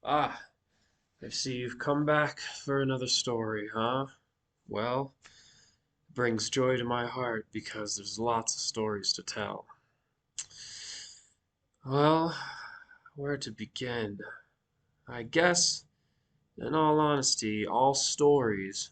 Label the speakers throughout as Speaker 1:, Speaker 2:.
Speaker 1: Ah, I see you've come back for another story, huh? Well, it brings joy to my heart because there's lots of stories to tell. Well, where to begin? I guess, in all honesty, all stories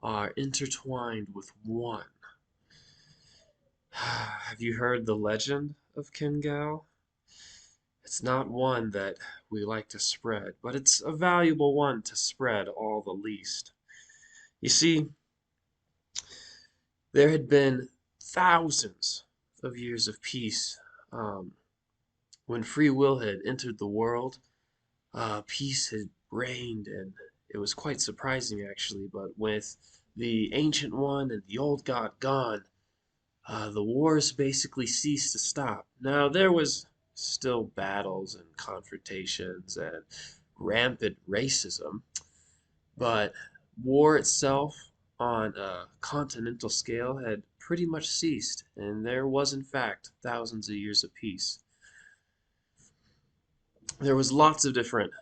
Speaker 1: are intertwined with one. Have you heard the legend of Kingal? It's not one that we like to spread, but it's a valuable one to spread all the least. You see, there had been thousands of years of peace. Um, when free will had entered the world, peace had reigned, and it was quite surprising actually. But with the Ancient One and the Old God gone, the wars basically ceased to stop. Now, there was still battles and confrontations and rampant racism, but war itself on a continental scale had pretty much ceased, and there was in fact thousands of years of peace. There was lots of different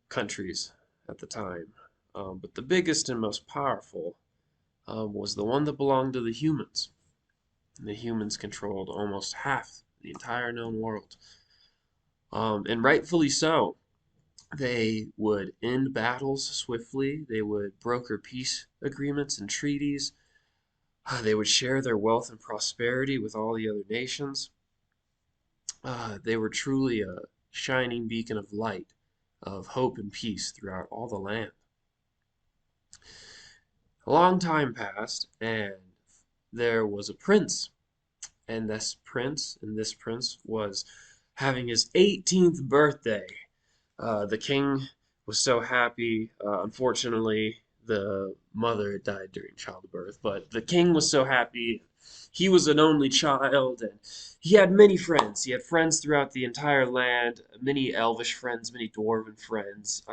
Speaker 1: countries at the time, but the biggest and most powerful was the one that belonged to the humans. The humans controlled almost half the entire known world, and rightfully so. They would end battles swiftly. They would broker peace agreements and treaties. They would share their wealth and prosperity with all the other nations. They were truly a shining beacon of light, of hope and peace throughout all the land. A long time passed, and there was a prince, and this prince was having his 18th birthday. The king was so happy. Unfortunately, the mother had died during childbirth, but the king was so happy. He was an only child, and he had many friends. He had friends throughout the entire land, many elvish friends, many dwarven friends.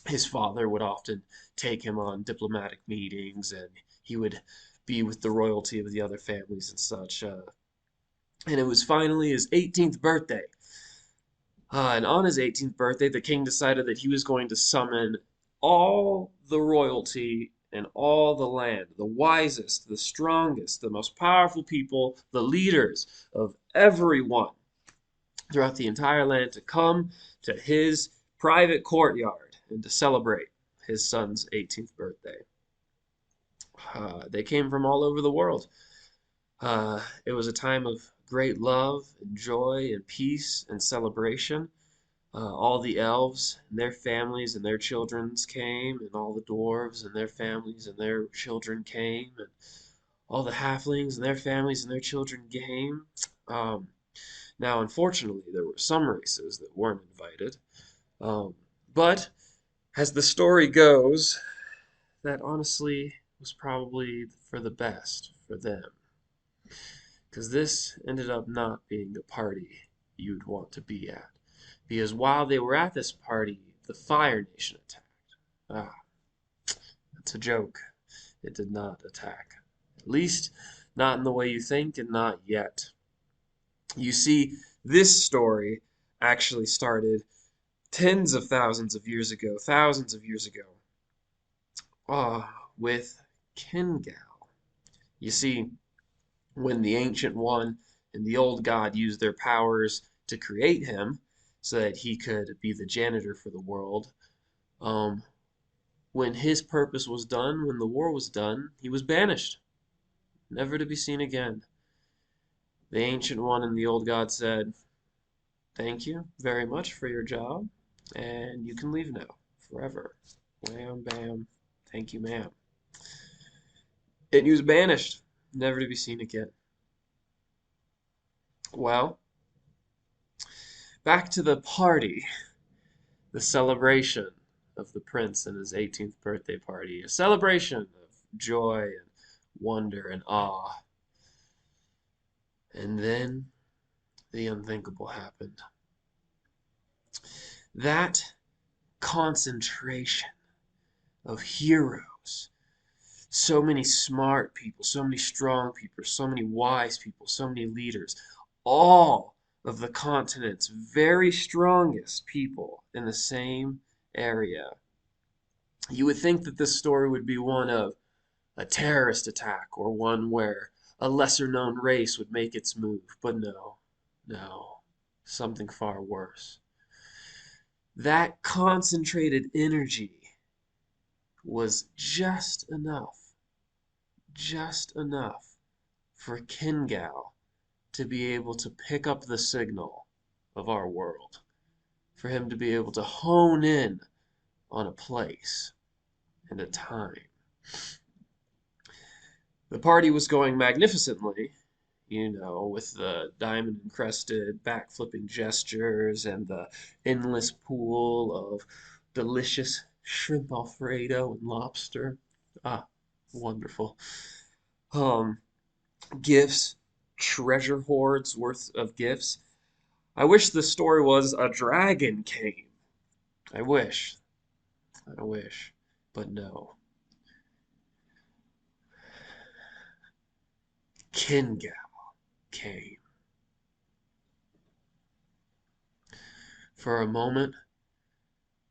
Speaker 1: His father would often take him on diplomatic meetings, and he would be with the royalty of the other families and such. And it was finally his 18th birthday. And on his 18th birthday, the king decided that he was going to summon all the royalty in all the land, the wisest, the strongest, the most powerful people, the leaders of everyone throughout the entire land to come to his private courtyard and to celebrate his son's 18th birthday. They came from all over the world. It was a time of great love and joy and peace and celebration. All the elves and their families and their children came, and all the dwarves and their families and their children came, and all the halflings and their families and their children came. Um, Now, unfortunately, there were some races that weren't invited, um, but as the story goes, that honestly was probably for the best for them, because this ended up not being the party you'd want to be at. Because while they were at this party, the Fire Nation attacked. Ah, it's a joke. It did not attack. At least, not in the way you think, and not yet. You see, this story actually started tens of thousands of years ago, thousands of years ago, with Kingal. You see, when the Ancient One and the Old God used their powers to create him so that he could be the janitor for the world, um, when his purpose was done, when the war was done, he was banished, never to be seen again. The Ancient One and the Old God said, "Thank you very much for your job, and you can leave now, forever." Wham, bam, thank you, ma'am. And he was banished, never to be seen again. Well, back to the party, the celebration of the prince and his 18th birthday party, a celebration of joy and wonder and awe. And then the unthinkable happened. That concentration of heroes, so many smart people, so many strong people, so many wise people, so many leaders, all of the continent's very strongest people in the same area. You would think that this story would be one of a terrorist attack or one where a lesser known race would make its move, but no, no, something far worse. That concentrated energy was just enough for Kingal to be able to pick up the signal of our world, for him to be able to hone in on a place and a time. The party was going magnificently, with the diamond encrusted back-flipping gestures and the endless pool of delicious shrimp Alfredo and lobster. Ah, wonderful. Um, Gifts, treasure hoards worth of gifts. I wish the story was a dragon came. I wish. I wish. But no. Kingal came. For a moment,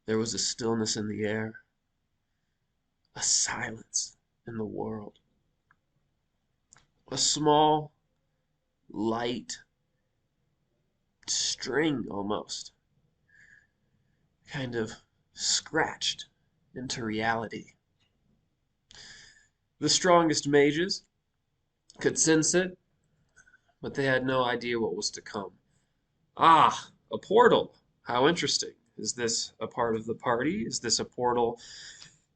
Speaker 1: there was a stillness in the air, a silence in the world. A small, light string almost, kind of scratched into reality. The strongest mages could sense it, but they had no idea what was to come. Ah, a portal. How interesting. Is this a part of the party? Is this a portal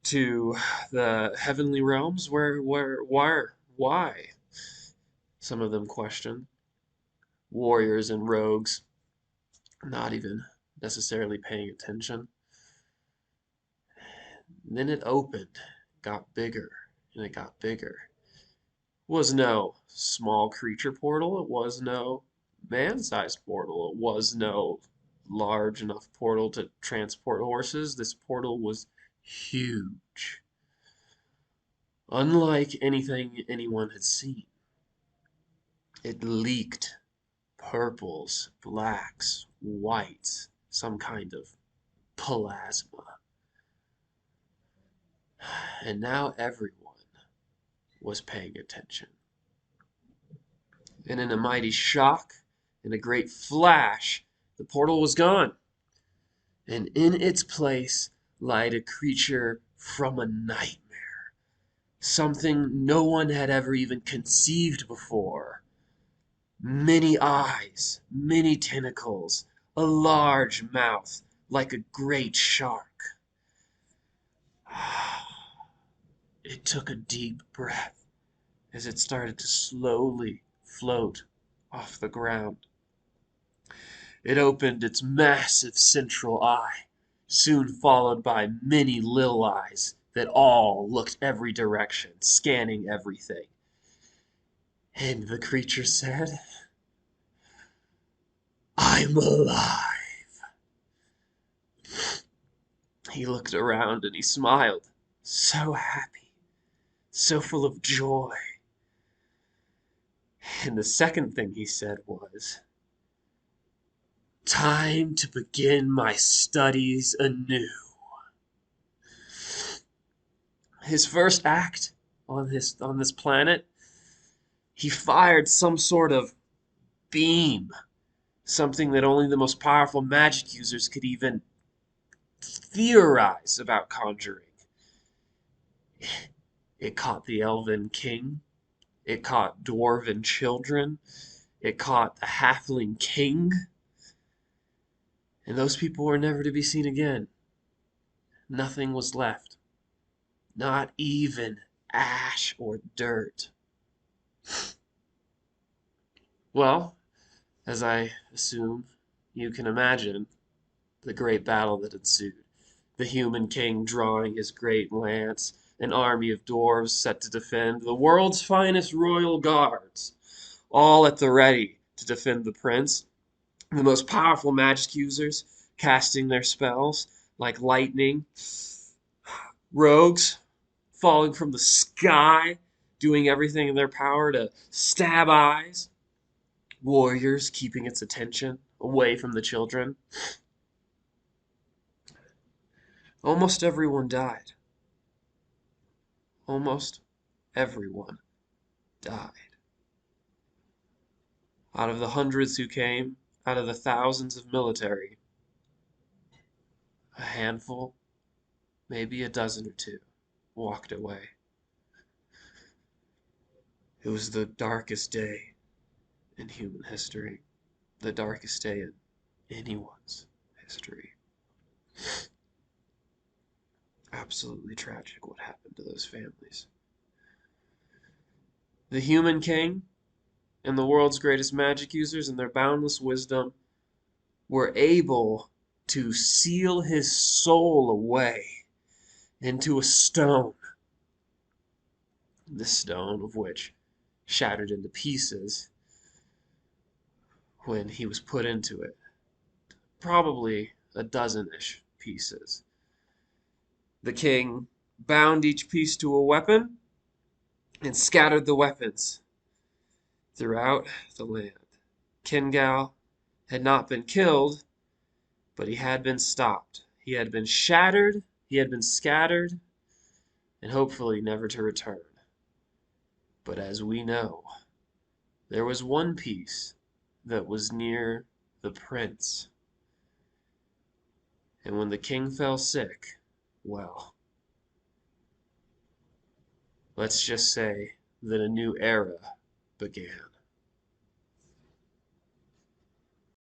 Speaker 1: to the heavenly realms? Why? Some of them questioned. Warriors and rogues, not even necessarily paying attention. And then it opened, got bigger, and it got bigger. It was no small creature portal. It was no man-sized portal. It was no large enough portal to transport horses. This portal was huge. Unlike anything anyone had seen. It leaked purples, blacks, whites, some kind of plasma. And now everyone was paying attention. And in a mighty shock, in a great flash, the portal was gone. And in its place lied a creature from a nightmare. Something no one had ever even conceived before. Many eyes, many tentacles, a large mouth like a great shark. It took a deep breath as it started to slowly float off the ground. It opened its massive central eye, soon followed by many little eyes that all looked every direction, scanning everything. And the creature said, "I'm alive." He looked around and he smiled, so happy, so full of joy. And the second thing he said was, "Time to begin my studies anew." His first act on this planet, he fired some sort of beam, something that only the most powerful magic users could even theorize about conjuring. It caught the elven king, it caught dwarven children, it caught the halfling king, and those people were never to be seen again. Nothing was left. Not even ash or dirt. Well, as I assume you can imagine, the great battle that ensued. The human king drawing his great lance, an army of dwarves set to defend, the world's finest royal guards, all at the ready to defend the prince, the most powerful magic users casting their spells like lightning, rogues falling from the sky, doing everything in their power to stab eyes, warriors keeping its attention away from the children. Almost everyone died. Almost everyone died. Out of the hundreds who came, out of the thousands of military, a handful, maybe a dozen or two, walked away. It was the darkest day in human history, the darkest day in anyone's history. Absolutely tragic what happened to those families. The human king and the world's greatest magic users, in their boundless wisdom, were able to seal his soul away into a stone. The stone of which shattered into pieces when he was put into it. Probably a dozen-ish pieces. The king bound each piece to a weapon and scattered the weapons throughout the land. Kingal had not been killed, but he had been stopped. He had been shattered, he had been scattered, and hopefully never to return. But as we know, there was one piece that was near the prince. And when the king fell sick, well, let's just say that a new era began.